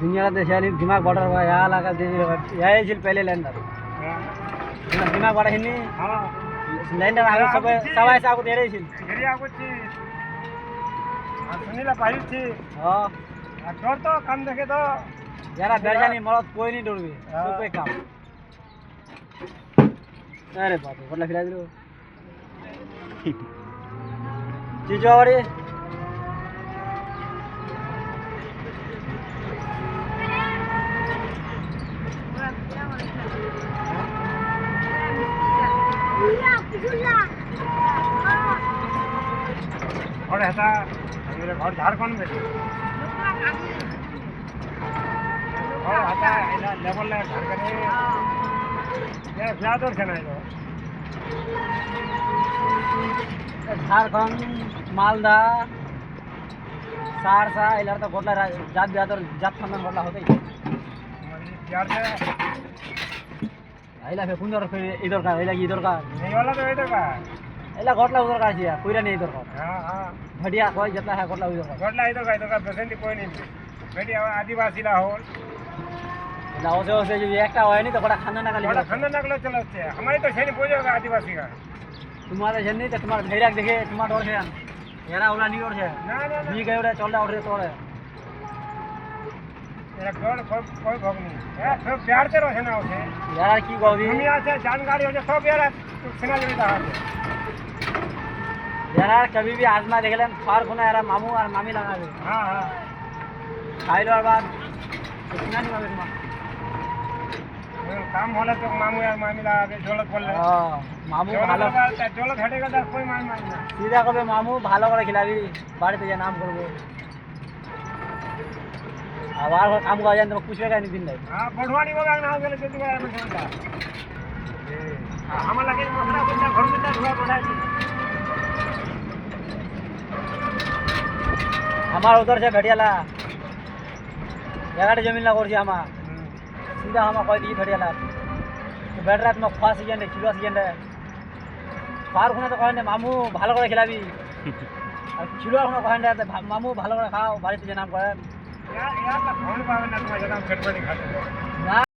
दुनिया देशाली दिमाग बॉर्डर हुआ यहाँ लगा दे यही झील पहले लैंडर दिमाग बड़ा हिन्नी लैंडर आगे सब सब ऐसा आपको दे रही झील घरी आगो छी सुनीला पाहिल छी हाँ डर तो काम देखे तो जरा डर जानी मरद कोई नहीं डर भी सब पे काम अरे बाप रे बदला खिला दो चीज़ और ये और ऐसा मेरे घर झारखंड में और आता है लेवल ले घर करे ये फ्लैट और चना है झारखंड मालदा सहरसा इधर तो गोटला जात बिहार और जात खानदान गोटला होते ही यार से आइला फिर कुंदर फिर इधर का आइला इधर का नहीं वाला तो इधर का आइला गोटला उधर का चाहिए कोई नहीं इधर का हां हां बढ़िया कोई जितना है गोटला उधर का गोटला इधर का पेशेंट कोई नहीं बेटी आदिवासी ला हो लाओ से जो एक का है नहीं तो बड़ा खानदान का बड़ा खानदान नकलो चलते हैं हमारी तो छेनी पूछोगा आदिवासी का तुम्हारा जन नहीं तो तुम्हारा धैर्य देखे तुम्हारा डर है यारा ओला नहीं डर है ना ना भी गए रे चल रहा तोड़े तेरा डर कोई भोग नहीं है सब प्यार से रहे ना उसे यार की कहबी दुनिया से जानकारी हो जाए सब यार सुना लेता है यार कभी भी आजमा देख लें फार कोना यार मामू और मामी लगा दे हां हां खाई लो बाद सुना नहीं मामे तुम्हारा काम होला तो मामू यार मामी लगा के जोलत बोल ले हां मामू ভালো जोलत हटेगा तो कोई मान मानना सीधा कबे मामू ভালো করে খিলাবি বাড়িতে যে নাম করব আবার কাম করা যায় তো পুছবে কাই দিন নাই हां बढ़वानी होगा ना गेले तो तुम्हारा में समझता हम लगे मसरा बंदा घर में धुआ बढ़ा दी हमार उधर से भेटियाला जगह जमीन ला करছি আমার सीधा हम कह दी भेटियाला तो बैठ रात में खवा सीजन रे खिलवा सीजन रे फार खुना तो कहने मामू ভালো করে খিলাবি আর খিলवा खुना कहने मामू ভালো করে খাও বাড়িতে যে নাম করে यार यार फोन पावे ना तुम्हारा जगह खटपटी खाते না